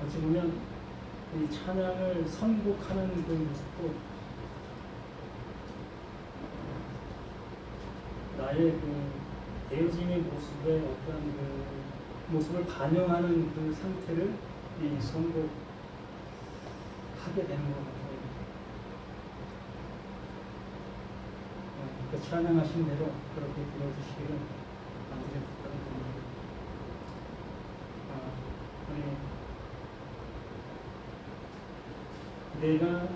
어찌 보면 이 찬양을 선곡하는 그 모습도 나의 그 되어짐의 모습의 어떤 그 모습을 반영하는 그 상태를 이 선곡하게 되는 것 같아요. 그 찬양하신 대로 그렇게 들어주시기를 간절히 부탁드립니다. 내가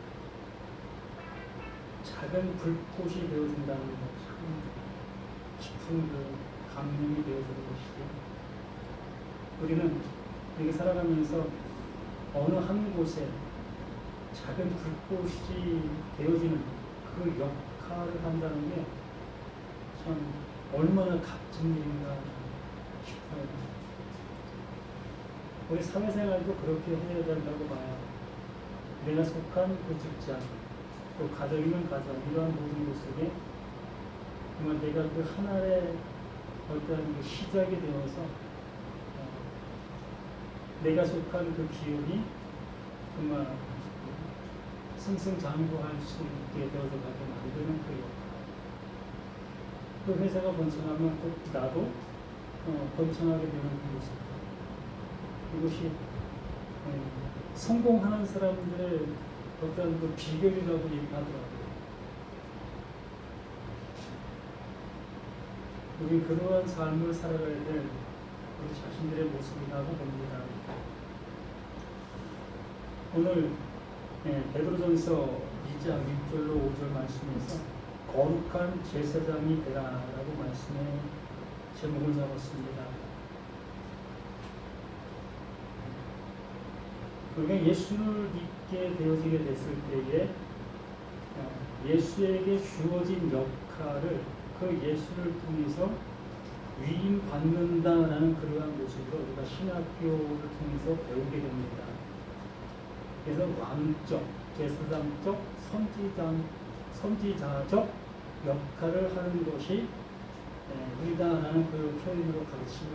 작은 불꽃이 되어준다는 것, 참 깊은 그 감명이 되어주는 것이죠. 우리는 여기 살아가면서 어느 한 곳에 작은 불꽃이 되어지는 그 역할을 한다는 게 참 얼마나 값진 일인가 싶어요. 우리 사회생활도 그렇게 해야 된다고 봐요. 내가 속한 그 직장, 또 가정이면 가정, 이러한 모든 것 속에 정말 내가 그 하나의 어떤 그 시작이 되어서 내가 속한 그 기업이 정말 승승장구할 수 있게 되어서 가게 만드는 그 역할. 그 회사가 번창하면 꼭 나도 번창하게 되는 그 모습. 이것이 성공하는 사람들의 어떤 그 비결이라고 얘기하더라고요. 우리 그러한 삶을 살아가야 될 우리 자신들의 모습이라고 봅니다. 오늘 베드로전서 2장 6절로 5절 말씀에서 거룩한 제사장이 되라라고 말씀에 제목을 잡았습니다. 우리가 예수를 믿게 되어지게 됐을 때에 예수에게 주어진 역할을 그 예수를 통해서 위임받는다라는 그러한 모습으로 우리가 신학교를 통해서 배우게 됩니다. 그래서 왕적, 제사장적, 선지자적 역할을 하는 것이 우리다라는 그 표현으로 가르침을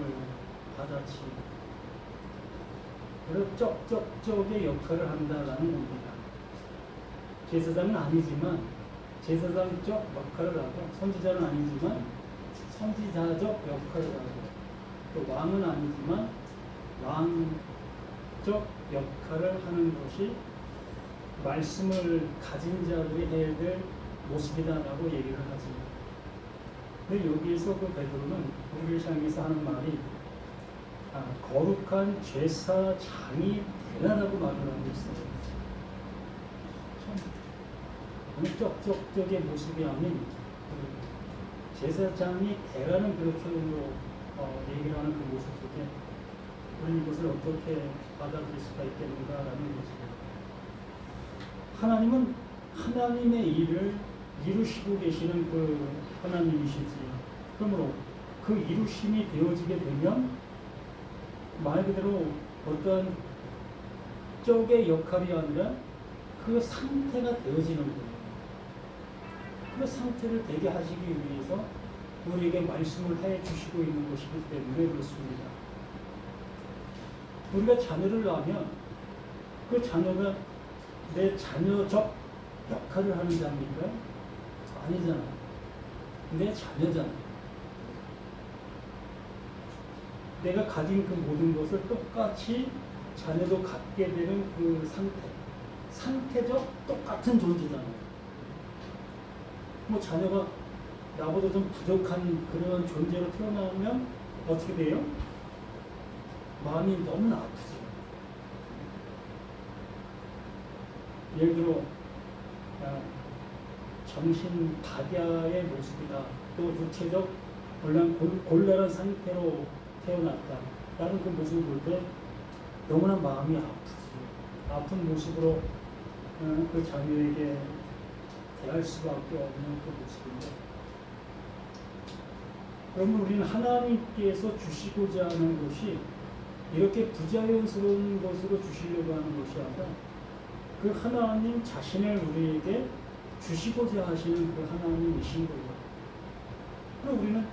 받았지. 그래서 쩍쩍쩍의 역할을 한다라는 겁니다. 제사장은 아니지만 제사장적 역할을 하고, 선지자는 아니지만 선지자적 역할을 하고, 또 왕은 아니지만 왕적 역할을 하는 것이 말씀을 가진 자들이 해야 될 모습이다라고 얘기를 하지. 근데 여기에서 그 베드로는 우리를 향해서 하는 말이 거룩한 제사장이 되라라고 말을 하고 있어요. 참 쩍쩍쩍의 모습이 아닌 제사장이 되라는 그 표현으로 얘기를 하는 그 모습 속에 우리는 이것을 어떻게 받아들일 수가 있겠는가라는 거죠. 하나님은 하나님의 일을 이루시고 계시는 그 하나님이시지. 그러므로 그 이루심이 되어지게 되면 말 그대로 어떤 쪽의 역할이 아니라 그 상태가 되어지는 거예요. 그 상태를 되게 하시기 위해서 우리에게 말씀을 해 주시고 있는 것이기 때문에 그렇습니다. 우리가 자녀를 낳으면 그 자녀가 내 자녀적 역할을 하는 자입니까? 아니잖아. 내 자녀잖아. 내가 가진 그 모든 것을 똑같이 자녀도 갖게 되는 그 상태적 똑같은 존재잖아요. 뭐 자녀가 나보다 좀 부족한 그런 존재로 태어나면 어떻게 돼요? 마음이 너무나 아프죠. 예를 들어 정신 박야의 모습이다. 또 육체적 곤란한 상태로 태어났다. 라는 그 모습을 볼 때 너무나 마음이 아프지. 아픈 모습으로 그 자녀에게 대할 수밖에 없는 그 모습인데, 그러면 우리는 하나님께서 주시고자 하는 것이 이렇게 부자연스러운 것으로 주시려고 하는 것이 아니라 그 하나님 자신을 우리에게 주시고자 하시는 그 하나님이신 거예요. 그럼 우리는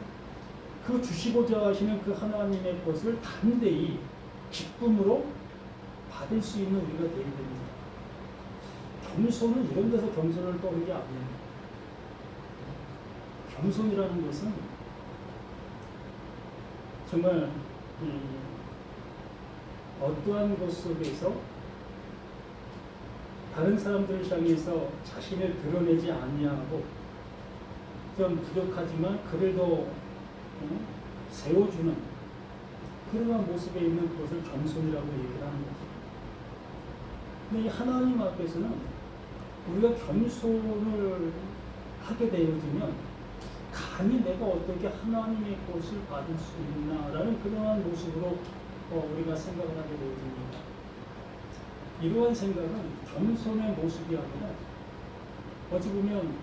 그 주시고자 하시는 그 하나님의 것을 담대히 기쁨으로 받을 수 있는 우리가 되어야 됩니다. 겸손은 이런 데서 겸손을 떠는 게 아니에요. 겸손이라는 것은 정말 어떠한 것 속에서 다른 사람들을 향해서 자신을 드러내지 아니하고 좀 부족하지만 그래도 세워주는 그러한 모습에 있는 그것을 겸손이라고 얘기를 하는 거죠. 근데 이 하나님 앞에서는 우리가 겸손을 하게 되어지면 감히 내가 어떻게 하나님의 것을 받을 수 있나라는 그러한 모습으로 우리가 생각을 하게 되어집니다. 이러한 생각은 겸손의 모습이 아니라 어찌 보면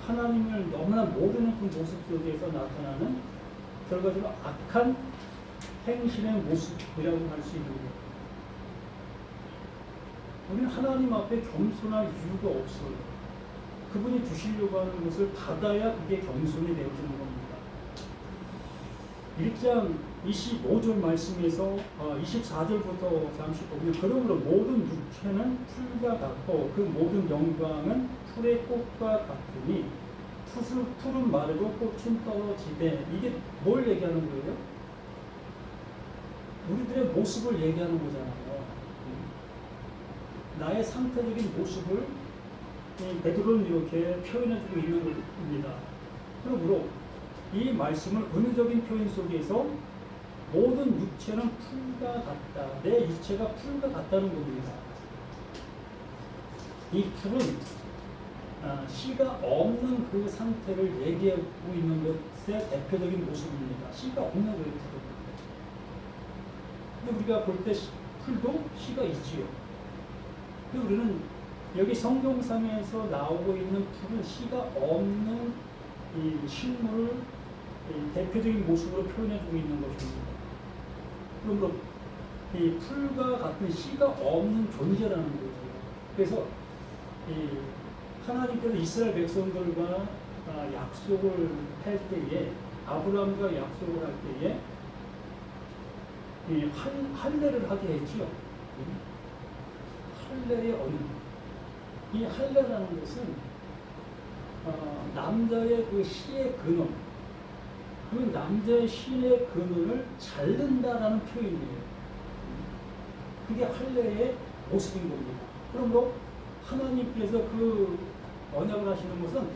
하나님을 너무나 모르는 그 모습 속에서 나타나는 결과적으로 악한 행실의 모습이라고 할 수 있는 거예요. 우리는 하나님 앞에 겸손할 이유가 없어요. 그분이 주시려고 하는 것을 받아야 그게 겸손이 되어지는 겁니다. 1장 25절 말씀에서 24절부터 잠시 보면 그러므로 모든 육체는 풀과 같고 그 모든 영광은 풀의 꽃과 같으니 풀은 마르고 꽃은 떨어지되 이게 뭘 얘기하는 거예요? 우리들의 모습을 얘기하는 거잖아요. 나의 상태적인 모습을 베드로는 이렇게 표현해주고 있는 겁니다. 그러므로 이 말씀을 은유적인 표현 속에서 모든 육체는 풀과 같다. 내 육체가 풀과 같다는 겁니다. 이 풀은 씨가 없는 그 상태를 얘기하고 있는 것의 대표적인 모습입니다. 씨가 없는 거예요, 풀은. 근데 우리가 볼 때 풀도 씨가 있지요. 근데 우리는 여기 성경상에서 나오고 있는 풀은 씨가 없는 이 식물을 대표적인 모습으로 표현해주고 있는 것입니다. 그러므로 이 풀과 같은 씨가 없는 존재라는 거죠. 그래서 하나님께서 이스라엘 백성들과 약속을 할 때에 아브라함과 약속을 할 때에 할례를 하게 했죠. 할례의 언어. 이 할례라는 것은 남자의 그 씨의 근원, 그 남자의 씨의 근원을 자른다라는 표현이에요. 그게 할례의 모습인 겁니다. 그러므로 하나님께서 그 언약을 하시는 것은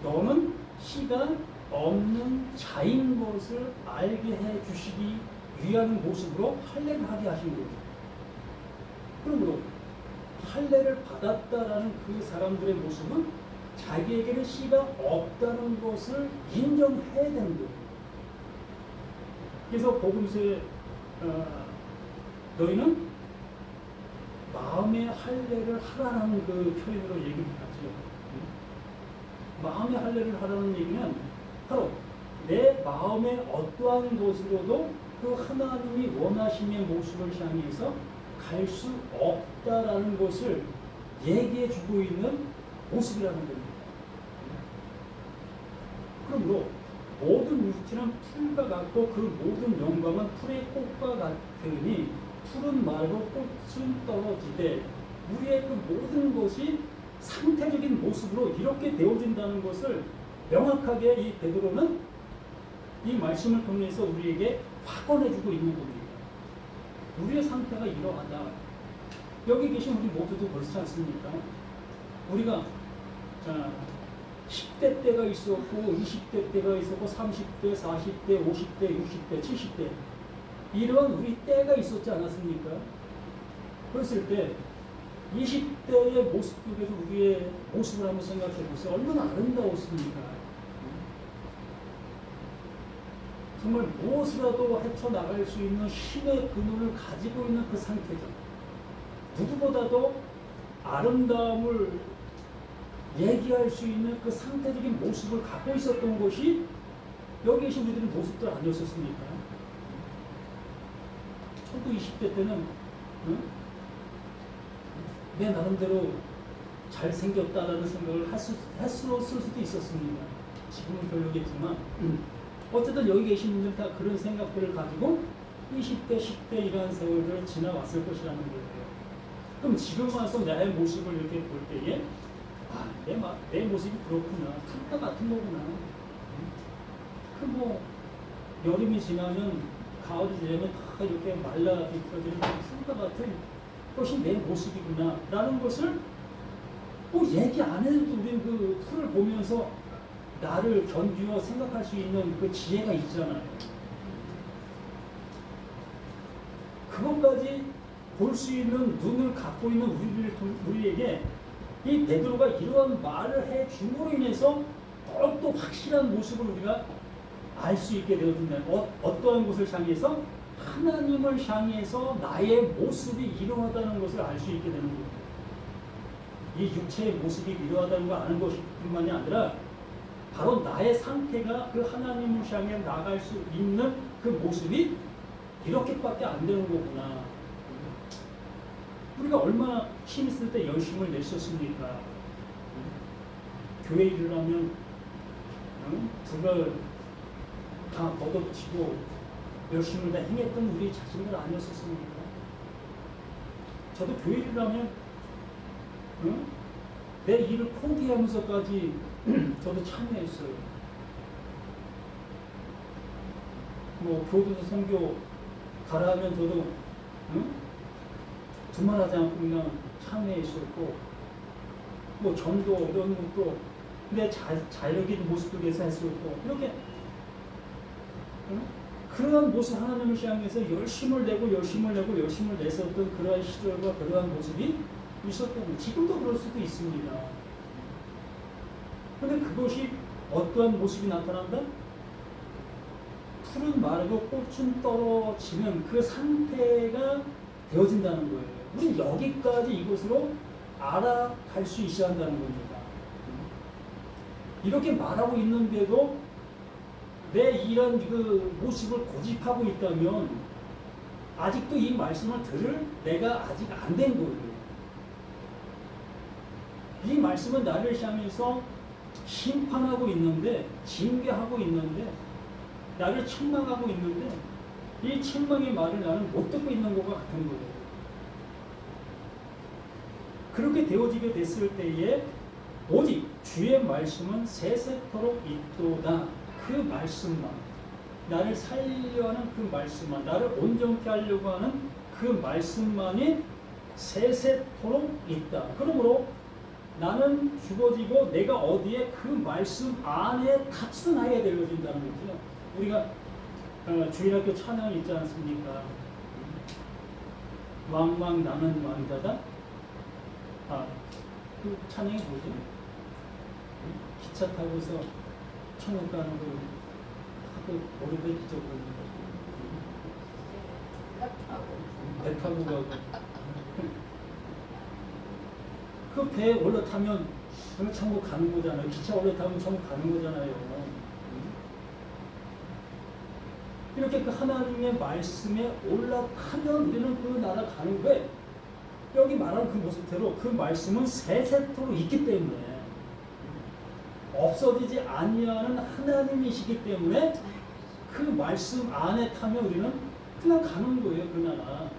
너는 씨가 없는 자인 것을 알게 해 주시기 위한 모습으로 할례를 하게 하신 거죠. 그러므로 할례를 받았다라는 그 사람들의 모습은 자기에게는 씨가 없다는 것을 인정해야 되는 거예요. 그래서 복음서에 너희는 마음의 할례를 하라는 그 표현으로 얘기를 하죠. 마음의 할례를 하라는 얘기는 바로 내 마음의 어떠한 곳으로도 그 하나님이 원하심의 모습을 향해서 갈 수 없다라는 것을 얘기해 주고 있는 모습이라는 겁니다. 그러므로 모든 육체는 풀과 같고 그 모든 영광은 풀의 꽃과 같으니 풀은 마르고 꽃은 떨어지되 우리의 그 모든 것이 상태적인 모습으로 이렇게 되어진다는 것을 명확하게 이 베드로는 이 말씀을 통해서 우리에게 확언해주고 있는 겁니다. 우리의 상태가 이러하다. 여기 계신 우리 모두도 그렇지 않습니까? 우리가 10대 때가 있었고 20대 때가 있었고 30대, 40대, 50대, 60대, 70대 이런 우리 때가 있었지 않았습니까? 그랬을 때 20대의 모습 속에서 우리의 모습을 한번 생각해 보세요. 얼마나 아름다웠습니까? 정말 무엇이라도 헤쳐나갈 수 있는 힘의 근원을 가지고 있는 그 상태죠. 누구보다도 아름다움을 얘기할 수 있는 그 상태적인 모습을 갖고 있었던 것이 여기 계신 분들의 모습들 아니었습니까? 저도 20대 때는 내 나름대로 잘생겼다라는 생각을 했을 수도 있었습니다. 지금은 별로겠지만 어쨌든 여기 계신 분들 다 그런 생각들을 가지고 20대, 10대 이러한 세월을 지나왔을 것이라는 거예요. 그럼 지금 와서 나의 모습을 이렇게 볼 때에 내 모습이 그렇구나. 탕과 같은 거구나. 그 뭐 여름이 지나면 가을이 되면 다 이렇게 말라 비틀어지는 탕과 같은 것이 내 모습이구나 라는 것을 얘기 안 해도 우리는 그 풀을 보면서 나를 견디어 생각할 수 있는 그 지혜가 있잖아요. 그것까지 볼 수 있는 눈을 갖고 있는 우리에게 이 베드로가 이러한 말을 해 줌으로 인해서 더욱더 확실한 모습을 우리가 알 수 있게 되어진다. 어떠한 것을 향해서? 하나님을 향해서 나의 모습이 이러하다는 것을 알 수 있게 되는 거예요. 이 육체의 모습이 이러하다는 걸 아는 것뿐만이 아니라 바로 나의 상태가 그 하나님을 향해 나갈 수 있는 그 모습이 이렇게밖에 안 되는 거구나. 우리가 얼마나 힘있을 때 열심을 냈었습니까? 교회 일을 하면 불을 다 걷어붙이고 열심을 다 행했던 우리 자신들 아니었었습니까? 저도 교회 일을 하면 내 일을 포기하면서까지 저도 참여했어요. 뭐 교도소 선교 가라 하면 저도 두말하지 않고 그냥 참여했었고, 뭐 전도 이런 것도 내 자력인 모습도 위해서 했었고, 이렇게 그러한 모습 하나님을 향해서 열심을 내고 냈었던 그러한 시절과 그러한 모습이 있었던, 지금도 그럴 수도 있습니다. 그런데 그것이 어떠한 모습이 나타난다? 풀은 마르고 꽃은 떨어지는 그 상태가 되어진다는 거예요. 우리 여기까지 이것으로 알아갈 수 있어야 한다는 겁니다. 이렇게 말하고 있는데도 내 이런 그 모습을 고집하고 있다면 아직도 이 말씀을 들을 내가 아직 안 된 거예요. 이 말씀은 나를 향해서 심판하고 있는데, 징계하고 있는데, 나를 책망하고 있는데, 이 책망의 말을 나는 못 듣고 있는 것과 같은 거예요. 그렇게 되어지게 됐을 때에 오직 주의 말씀은 세세토록 있도다. 그 말씀만, 나를 살리려 하는 그 말씀만, 나를 온전케 하려고 하는 그 말씀만이 세세토록 있다. 그러므로 나는 죽어지고 내가 어디에 그 말씀 안에 탑승하게 되어진다는 거죠. 우리가 주일학교 찬양 있지 않습니까? 왕왕 나는 왕자다. 그 찬양이 뭐죠? 기차 타고서 천국 가는 거 하도 오래돼 잊어버리는 거죠. 배 타고 가고. 그 배에 올라타면 천국 가는 거잖아요. 기차 올라타면 천국 가는 거잖아요. 이렇게 그 하나님의 말씀에 올라타면 우리는 그 나라 가는 거예요. 여기 말한 그 모습대로 그 말씀은 세세토록 있기 때문에, 없어지지 아니하는 하나님이시기 때문에 그 말씀 안에 타면 우리는 그냥 가는 거예요. 그 나라.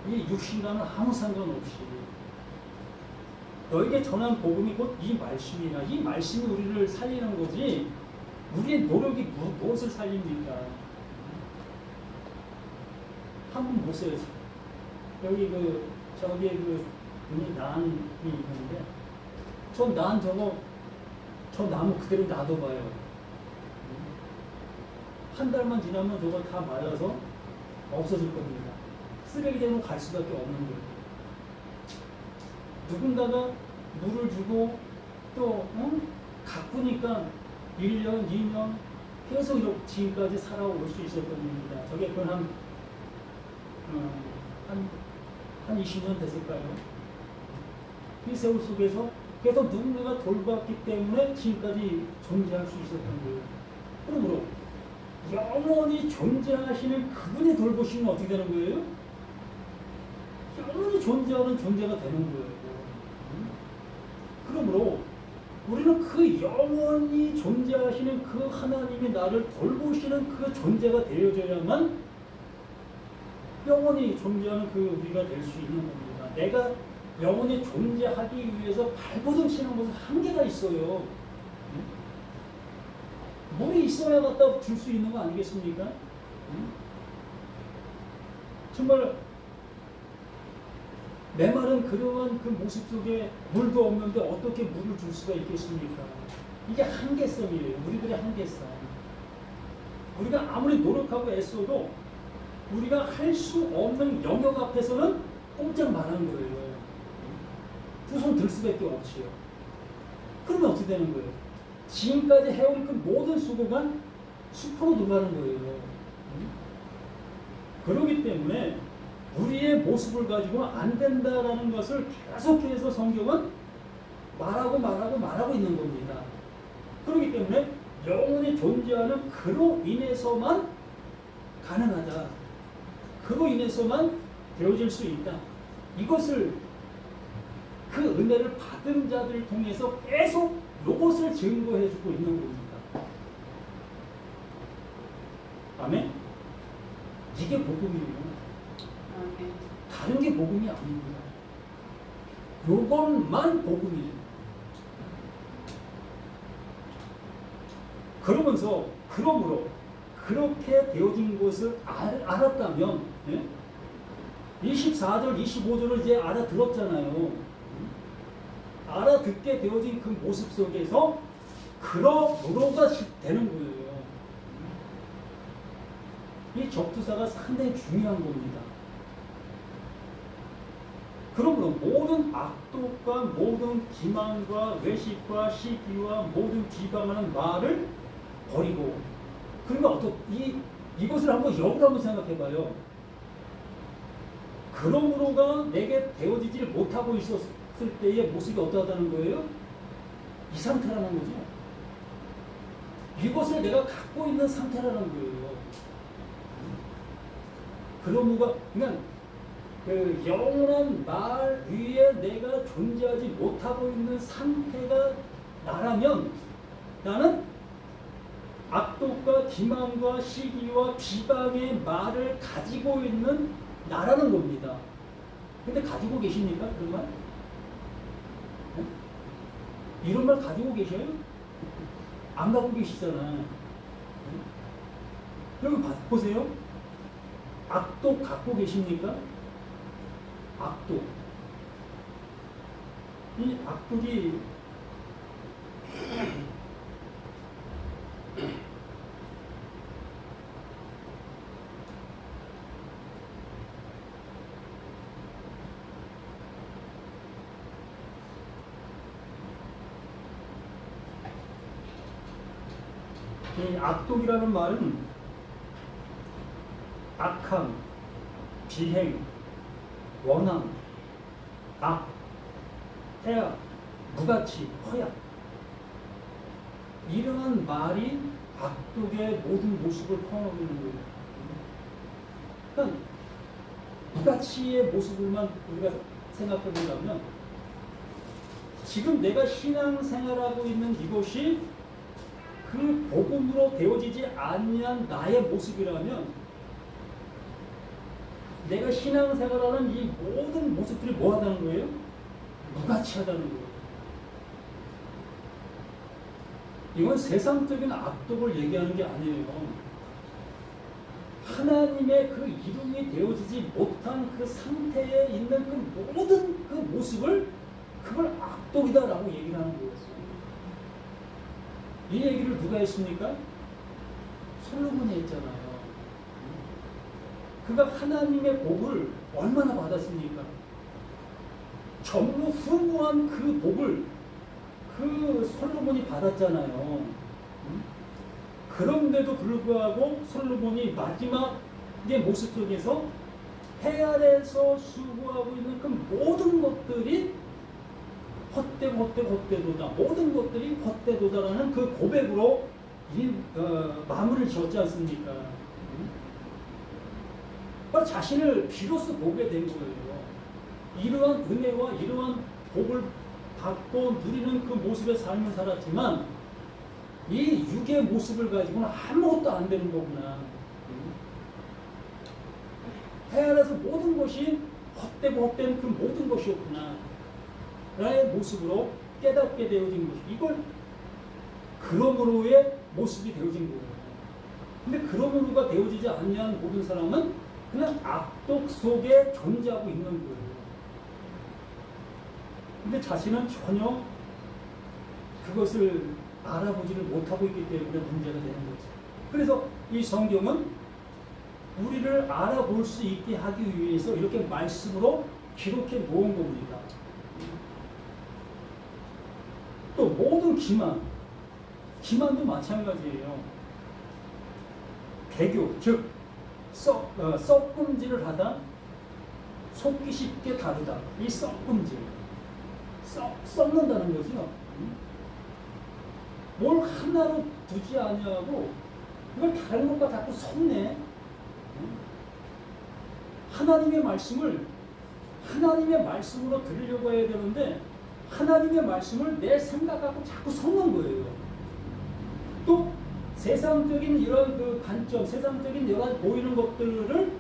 이 육신과는 아무 상관없이 너에게 전한 복음이 곧 이 말씀이라. 이 말씀이 우리를 살리는 거지 우리의 노력이 무엇을 살립니까? 한번 보세요. 여기 저기에 난이 있는데, 저 나무 그대로 놔둬봐요. 한 달만 지나면 저거 다 말라서 없어질 겁니다. 쓰레기장으로 갈 수밖에 없는 거예요. 누군가가 물을 주고 또 가꾸니까 1년, 2년 계속 이렇게 지금까지 살아올 수 있었던 겁니다. 저게 그건 한 20년 됐을까요? 이 세월 속에서 계속 누군가가 돌봤기 때문에 지금까지 존재할 수 있었던 거예요. 그러므로 영원히 존재하시는 그분이 돌보시면 어떻게 되는 거예요? 영원히 존재하는 존재가 되는 거예요. 그러므로 우리는 그 영원히 존재하시는 그 하나님이 나를 돌보시는 그 존재가 되어져야만 영원히 존재하는 그 우리가 될 수 있는 겁니다. 내가 영원히 존재하기 위해서 발버둥치는 것은 한계가 있어요. 물이 있어야 갖다 줄 수 있는 거 아니겠습니까? 정말 메마른 그러한 그 모습 속에 물도 없는데 어떻게 물을 줄 수가 있겠습니까? 이게 한계성이에요. 우리들의 한계성. 우리가 아무리 노력하고 애써도 우리가 할 수 없는 영역 앞에서는 꼼짝 말하는 거예요. 두 손 들 수밖에 없지요. 그러면 어떻게 되는 거예요? 지금까지 해온 그 모든 수고가 수포로 들어가는 거예요. 그렇기 때문에 우리의 모습을 가지고 안 된다라는 것을 계속해서 성경은 말하고 있는 겁니다. 그렇기 때문에 영원히 존재하는 그로 인해서만 가능하다. 그로 인해서만 되어질 수 있다. 이것을 그 은혜를 받은 자들을 통해서 계속 이것을 증거해주고 있는 겁니다. 아멘? 이게 복음이에요. 다른 게 복음이 아닙니다. 요것만 복음이에요. 그러므로 그렇게 되어진 것을 알았다면 24절 25절을 이제 알아들었잖아요. 알아듣게 되어진 그 모습 속에서 그러므로가 되는 거예요. 이 접두사가 상당히 중요한 겁니다. 그러므로 모든 악독과 모든 기만과 외식과 시기와 모든 비방하는 말을 버리고, 그러면 이것을 한번 역으로 한번 생각해봐요. 그러므로가 내게 되어지질 못하고 있었을 때의 모습이 어떠하다는 거예요? 이 상태라는 거죠. 이것을 내가 갖고 있는 상태라는 거예요. 그러므로가 그냥 그 영원한 말 위에 내가 존재하지 못하고 있는 상태가 나라면 나는 악독과 기만과 시기와 비방의 말을 가지고 있는 나라는 겁니다. 근데 가지고 계십니까? 그런 말? 네? 이런 말 가지고 계셔요? 안 갖고 계시잖아요. 네? 여기 보세요. 악독 갖고 계십니까? 악독. 이 악독이 이 악독이라는 말은 악함, 비행, 원함, 악, 해악, 무가치, 허약, 이러한 말이 악독의 모든 모습을 포함하고 있는 거예요. 그러니까 무가치의 모습을만 우리가 생각해 보자면, 지금 내가 신앙생활하고 있는 이것이 그 복음으로 되어지지 아니한 나의 모습이라면, 내가 신앙생활하는 이 모든 모습들이 뭐하다는 거예요? 무가치하다는 거예요. 이건 세상적인 악독을 얘기하는 게 아니에요. 하나님의 그 이름이 되어지지 못한 그 상태에 있는 그 모든 그 모습을, 그걸 악독이다라고 얘기를 하는 거예요. 이 얘기를 누가 했습니까? 솔로몬이 했잖아요. 그가 하나님의 복을 얼마나 받았습니까? 전무 후무한 그 복을 그 솔로몬이 받았잖아요. 그런데도 불구하고 솔로몬이 마지막의 모습 속에서 해 아래에서 수고하고 있는 그 모든 것들이 헛되도다. 모든 것들이 헛되도다라는 그 고백으로 마무리를 지었지 않습니까? 자신을 비로소 보게 된 거예요. 이러한 은혜와 이러한 복을 갖고 누리는 그 모습의 삶을 살았지만 이 육의 모습을 가지고는 아무것도 안 되는 거구나. 태어나서 모든 것이 헛되고 헛된 그 모든 것이었구나 라의 모습으로 깨닫게 되어진 것이, 이걸 그러므로의 모습이 되어진 거예요. 근데 그러므로가 되어지지 않는 모든 사람은 그냥 악독 속에 존재하고 있는 거예요. 근데 자신은 전혀 그것을 알아보지를 못하고 있기 때문에 문제가 되는 거죠. 그래서 이 성경은 우리를 알아볼 수 있게 하기 위해서 이렇게 말씀으로 기록해 놓은 겁니다. 또 모든 기만도 마찬가지예요. 배교, 즉 썩금질을 하다 속기 쉽게 다르다. 이 썩금질, 썩는다는 거죠. 뭘 하나로 두지 않냐고 이걸 다른 것과 자꾸 섞네. 하나님의 말씀을 하나님의 말씀으로 들으려고 해야 되는데 하나님의 말씀을 내 생각하고 자꾸 섞는 거예요. 또 세상적인 이런 그 관점, 세상적인 여러 가지 보이는 것들을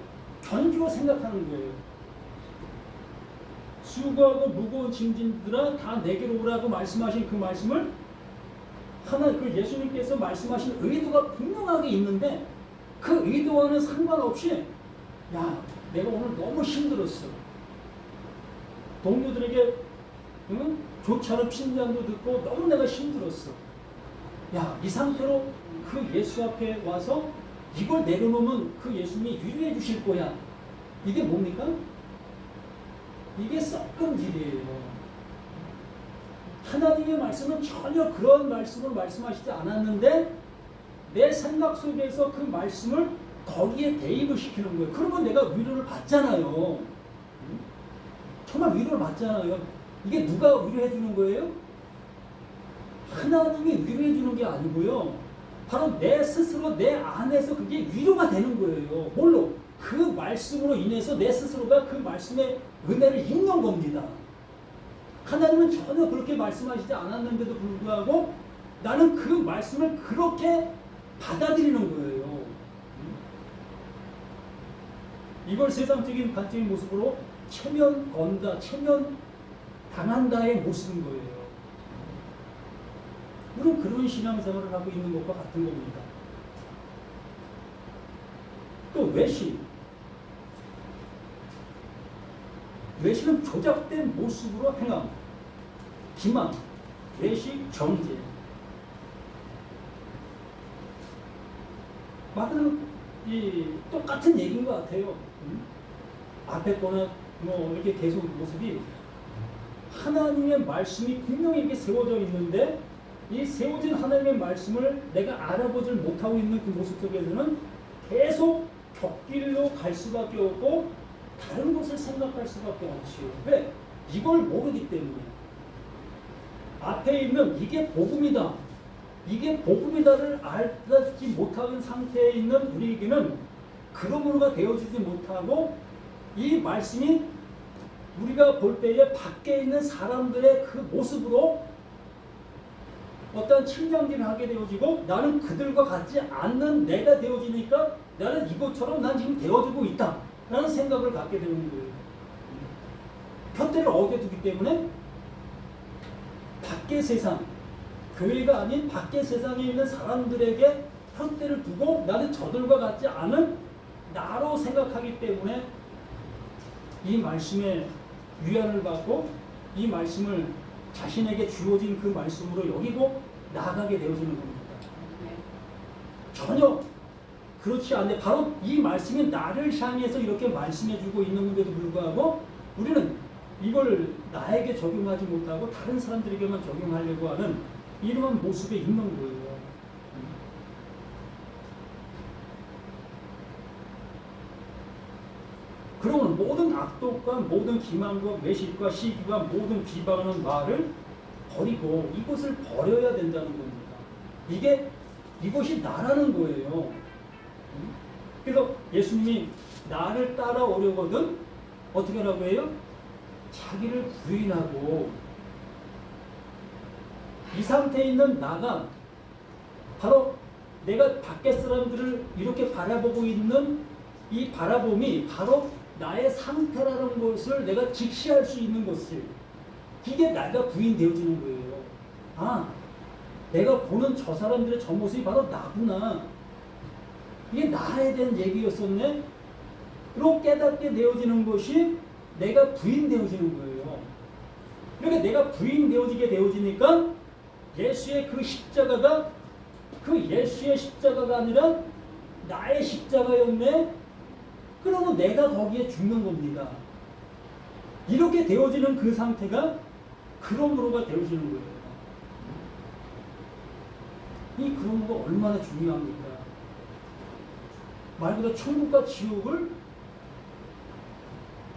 견주어 생각하는 거예요. 수고하고 무거운 짐진들아 다 내게로 오라고 말씀하신 그 말씀을 그 예수님께서 말씀하신 의도가 분명하게 있는데 그 의도와는 상관없이 야, 내가 오늘 너무 힘들었어. 동료들에게 좋지 않은 핀잔도 듣고 너무 내가 힘들었어. 야, 이 상태로 그 예수 앞에 와서 이걸 내려놓으면 그 예수님이 위로해 주실 거야. 이게 뭡니까? 이게 썩금질이에요. 하나님의 말씀은 전혀 그런 말씀을 말씀하시지 않았는데 내 생각 속에서 그 말씀을 거기에 대입을 시키는 거예요. 그러면 내가 위로를 받잖아요. 정말 위로를 받잖아요. 이게 누가 위로해 주는 거예요? 하나님이 위로해 주는 게 아니고요. 바로 내 스스로 내 안에서 그게 위로가 되는 거예요. 뭘로? 그 말씀으로 인해서 내 스스로가 그 말씀의 은혜를 입는 겁니다. 하나님은 전혀 그렇게 말씀하시지 않았는데도 불구하고 나는 그 말씀을 그렇게 받아들이는 거예요. 이걸 세상적인 관점의 모습으로 체면 건다, 체면 당한다의 모습인 거예요. 우리는 그런 신앙생활을 하고 있는 것과 같은 겁니다. 또 외식. 외식은 조작된 모습으로 행함, 기만, 외식, 정죄. 말은 똑같은 얘기인 것 같아요. 앞에 거나 이렇게 계속 모습이 하나님의 말씀이 분명히 이렇게 세워져 있는데 이 세워진 하나님의 말씀을 내가 알아보질 못하고 있는 그 모습 속에서는 계속 곁길로 갈 수밖에 없고 다른 것을 생각할 수밖에 없지요. 왜? 이걸 모르기 때문에. 앞에 있는 이게 복음이다. 이게 복음이다를 알지 못하는 상태에 있는 우리에게는 그러므로가 되어지지 못하고 이 말씀이 우리가 볼 때에 밖에 있는 사람들의 그 모습으로 어떤 측량질을 하게 되어지고 나는 그들과 같지 않는 내가 되어지니까 나는 이것처럼 난 지금 되어지고 있다 라는 생각을 갖게 되는 거예요. 푯대를 얻게 두기 때문에 밖의 세상, 교회가 아닌 밖의 세상에 있는 사람들에게 푯대를 두고 나는 저들과 같지 않은 나로 생각하기 때문에 이 말씀에 위안을 받고 이 말씀을 자신에게 주어진 그 말씀으로 여기고 나아가게 되어지는 겁니다. 전혀 그렇지 않네. 바로 이 말씀이 나를 향해서 이렇게 말씀해주고 있는 건데도 불구하고 우리는 이걸 나에게 적용하지 못하고 다른 사람들에게만 적용하려고 하는 이러한 모습에 있는 거예요. 그러면 모든 악독과 모든 기만과 외식과 시기와 모든 비방하는 말을 버리고 이것을 버려야 된다는 겁니다. 이것이 나라는 거예요. 그래서 예수님이 나를 따라오려거든 어떻게 하라고 해요? 자기를 부인하고 이 상태에 있는 나가 바로 내가 밖에 사람들을 이렇게 바라보고 있는 이 바라봄이 바로 나의 상태라는 것을 내가 직시할 수 있는 것을, 이게 나가 부인되어지는 거예요. 아, 내가 보는 저 사람들의 저 모습이 바로 나구나. 이게 나에 대한 얘기였었네. 로 깨닫게 되어지는 것이 내가 부인되어지는 거예요. 그러니까 내가 부인되어지게 되어지니까 예수의 그 십자가가 그 예수의 십자가가 아니라 나의 십자가였네. 그러면 내가 거기에 죽는 겁니다. 이렇게 되어지는 그 상태가 그러므로가 되어지는 거예요. 이 그러므로가 얼마나 중요합니까? 말 그대로 천국과 지옥을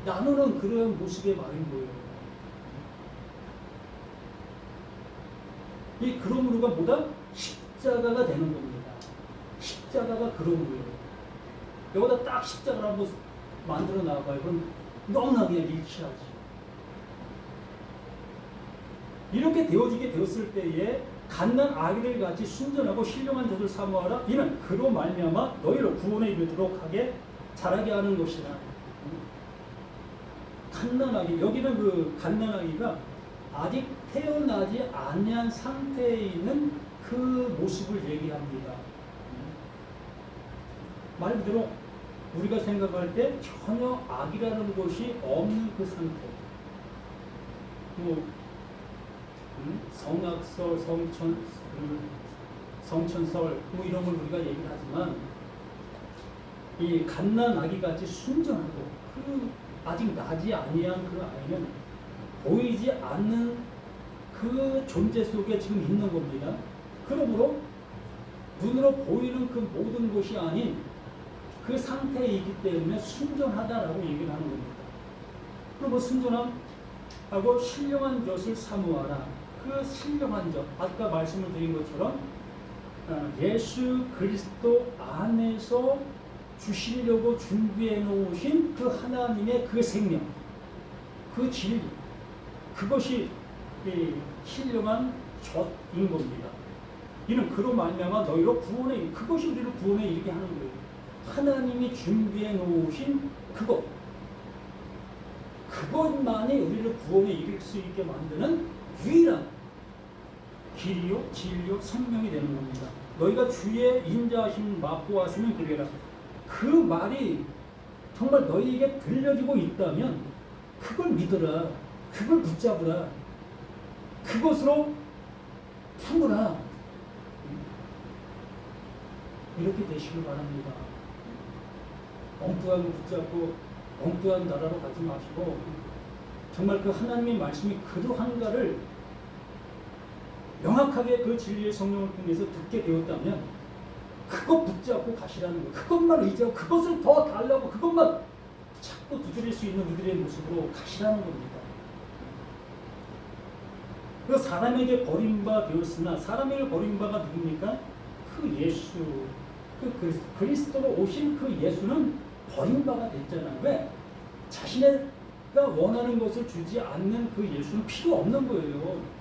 나누는 그런 모습의 말인 거예요. 이 그러므로가 뭐다? 십자가가 되는 겁니다. 십자가가 그러므로예요. 여기다 딱 십자가를 한번 만들어 나와봐요. 그럼 너무나 그냥 일치하지. 이렇게 되어지게 되었을 때에 갓난 아기를 같이 순전하고 신령한 자들 사모하라. 이는 그로 말미암아 너희를 구원에 이르도록 하게 자라게 하는 것이라. 갓난 아기, 여기는 그 갓난 아기가 아직 태어나지 아니한 상태에 있는 그 모습을 얘기합니다. 말 그대로 우리가 생각할 때 전혀 악이라는 것이 없는 그 상태. 뭐 성악설, 성천설 뭐 이런 걸 우리가 얘기를 하지만 이 갓난 아기같이 순전하고 그 아직 나지 아니한 그 아이는 보이지 않는 그 존재 속에 지금 있는 겁니다. 그러므로 눈으로 보이는 그 모든 것이 아닌 그 상태에 있기 때문에 순전하다라고 얘기를 하는 겁니다. 그리고 순전함하고 신령한 것을 사모하라. 그 신령한 것, 아까 말씀을 드린 것처럼 예수 그리스도 안에서 주시려고 준비해 놓으신 그 하나님의 그 생명, 그 진리, 그것이 신령한 젖인 겁니다. 이는 그로 말미암아 너희로 구원에, 그것이 우리를 구원에 이르게 하는 거예요. 하나님이 준비해 놓으신 그것, 그것만이 우리를 구원에 이를 수 있게 만드는 유일한 길이요 진리요 생명이 되는 겁니다. 너희가 주의 인자하심 맛보았으면 그래라. 그 말이 정말 너희에게 들려지고 있다면 그걸 믿어라. 그걸 붙잡으라. 그것으로 품으라. 이렇게 되시길 바랍니다. 엉뚱한 거 붙잡고 엉뚱한 나라로 가지 마시고 정말 그 하나님의 말씀이 그러한가를 명확하게 그 진리의 성령을 통해서 듣게 되었다면 그것 붙잡고 가시라는 거예요. 그것만 의지하고 그것을 더 달라고 그것만 찾고 두드릴 수 있는 우리들의 모습으로 가시라는 겁니다. 그 사람에게 버림바 되었으나 사람에게 버림바가 누굽니까? 그 예수, 그 그리스도로 오신 그 예수는 버림바가 됐잖아요. 왜? 자신가 원하는 것을 주지 않는 그 예수는 필요 없는 거예요.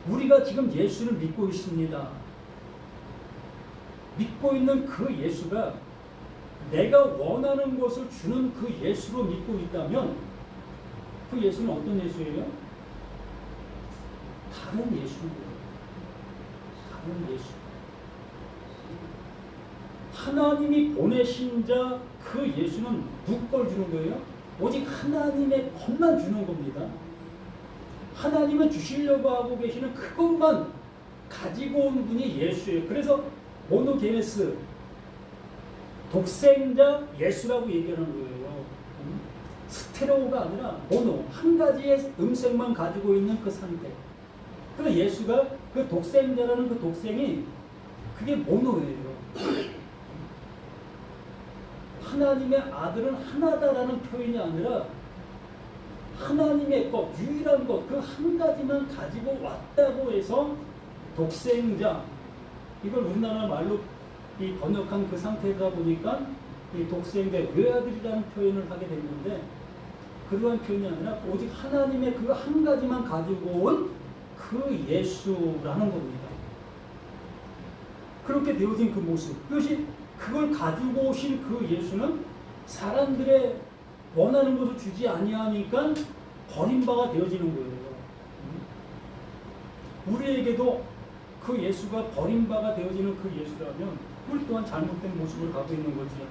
우리가 지금 예수를 믿고 있습니다. 믿고 있는 그 예수가 내가 원하는 것을 주는 그 예수로 믿고 있다면 그 예수는 어떤 예수예요? 다른 예수예요. 다른 예수. 하나님이 보내신 자 그 예수는 누구 걸 주는 거예요? 오직 하나님의 것만 주는 겁니다. 하나님은 주시려고 하고 계시는 그것만 가지고 온 분이 예수예요. 그래서 모노게네스, 독생자 예수라고 얘기하는 거예요. 스테레오가 아니라 모노, 한 가지의 음색만 가지고 있는 그 상태. 그래서 예수가 그 독생자라는 그 독생이 그게 모노예요. 하나님의 아들은 하나다라는 표현이 아니라 하나님의 것, 유일한 것, 그 한 가지만 가지고 왔다고 해서 독생자, 이걸 우리나라 말로 이 번역한 그 상태다 보니까 이 독생자, 외아들이라는 표현을 하게 됐는데 그러한 표현이 아니라 오직 하나님의 그 한 가지만 가지고 온 그 예수라는 겁니다. 그렇게 되어진 그 모습, 그것이 그걸 가지고 오신 그 예수는 사람들의 원하는 것을 주지 아니하니까 버림바가 되어지는 거예요. 우리에게도 그 예수가 버림바가 되어지는 그 예수라면 우리 또한 잘못된 모습을 가고 있는 거지요.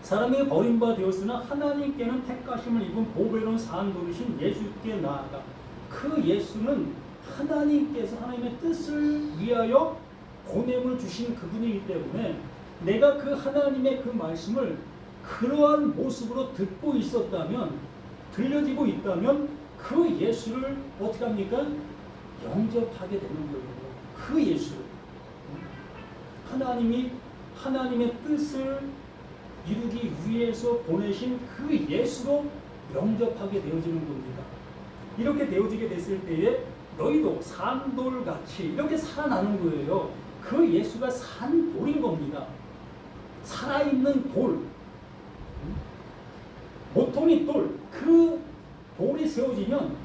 사람이 버림바 되었으나 하나님께는 택하심을 입은 보배로운 산돌이신 예수께 나아가 그 예수는 하나님께서 하나님의 뜻을 위하여 보냄을 주신 그분이기 때문에 내가 그 하나님의 그 말씀을 그러한 모습으로 듣고 있었다면, 들려지고 있다면 그 예수를 어떻게 합니까? 영접하게 되는 거예요. 그 예수를. 하나님이 하나님의 뜻을 이루기 위해서 보내신 그 예수로 영접하게 되어지는 겁니다. 이렇게 되어지게 됐을 때에 너희도 산돌같이 이렇게 살아나는 거예요. 그 예수가 산돌인 겁니다. 살아있는 돌, 모퉁이 돌, 그 돌이 세워지면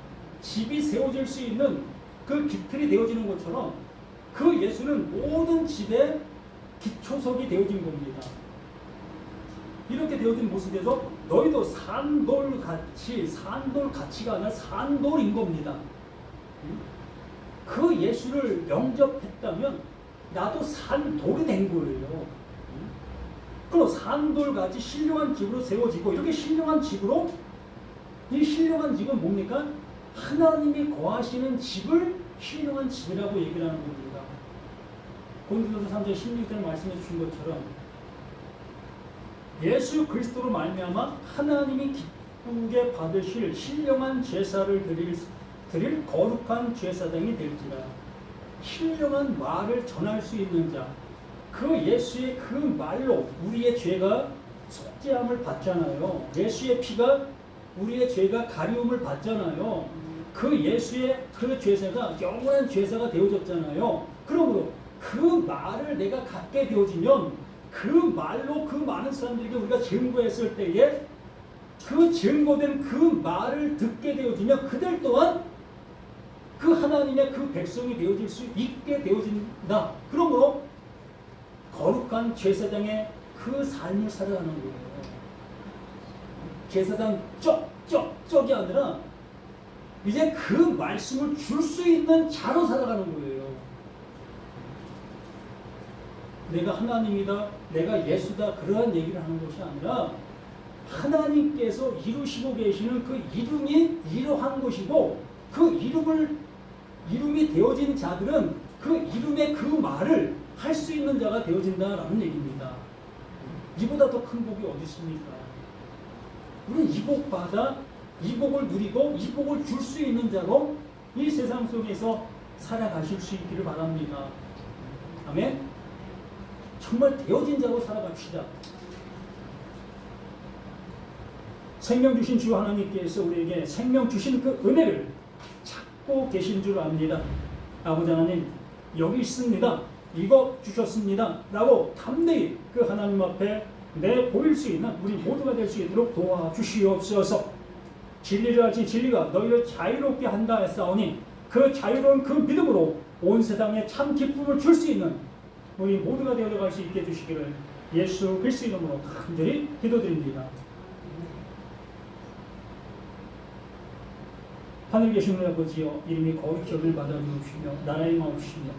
집이 세워질 수 있는 그 기틀이 되어지는 것처럼 그 예수는 모든 집의 기초석이 되어진 겁니다. 이렇게 되어진 모습에서 너희도 산돌같이가 아니라 산돌인 겁니다. 그 예수를 영접했다면 나도 산돌이 된 거예요. 그럼 산돌같이 신령한 집으로 세워지고, 이렇게 신령한 집으로, 이 신령한 집은 뭡니까? 하나님이 거하시는 집을 신령한 집이라고 얘기를 하는 겁니다. 고린도서 3장 16절 말씀해 주신 것처럼 예수 그리스도로 말미암아 하나님이 기쁘게 받으실 신령한 제사를 드릴 거룩한 제사장이 될지라. 신령한 말을 전할 수 있는 자, 그 예수의 그 말로 우리의 죄가 속죄함을 받잖아요. 예수의 피가 우리의 죄가 가리움을 받잖아요. 그 예수의 그 제사가 영원한 제사가 되어졌잖아요. 그러므로 그 말을 내가 갖게 되어지면 그 말로 그 많은 사람들에게 우리가 증거했을 때에 그 증거된 그 말을 듣게 되어지면 그들 또한 그 하나님의 그 백성이 되어질 수 있게 되어진다. 그러므로 거룩한 제사장의 그 삶을 살아가는 거예요. 제사장 쪽이 아니라 이제 그 말씀을 줄 수 있는 자로 살아가는 거예요. 내가 하나님이다, 내가 예수다, 그러한 얘기를 하는 것이 아니라 하나님께서 이루시고 계시는 그 이름이 이러한 것이고, 그 이름이 되어진 자들은 그 이름의 그 말을 할 수 있는 자가 되어진다라는 얘기입니다. 이보다 더 큰 복이 어디 있습니까? 우리는 이 복 받아, 이 복을 누리고 이 복을 줄 수 있는 자로 이 세상 속에서 살아가실 수 있기를 바랍니다. 아멘. 정말 되어진 자로 살아갑시다. 생명 주신 주 하나님께서 우리에게 생명 주신 그 은혜를 찾고 계신 줄 압니다. 아버지 하나님, 여기 있습니다, 이거 주셨습니다 라고 담대히 그 하나님 앞에 내보일 수 있는 우리 모두가 될 수 있도록 도와주시옵소서. 진리를 알지 진리가 너희를 자유롭게 한다 했사오니 그 자유로운 그 믿음으로 온 세상에 참 기쁨을 줄 수 있는 우리 모두가 되어갈 수 있게 해주시기를 예수 그리스도 이름으로 간절히 기도드립니다. 하늘 계신 우리 아버지여, 이름이 거룩히 여길 받아 주옵시며 나라의 마옵시며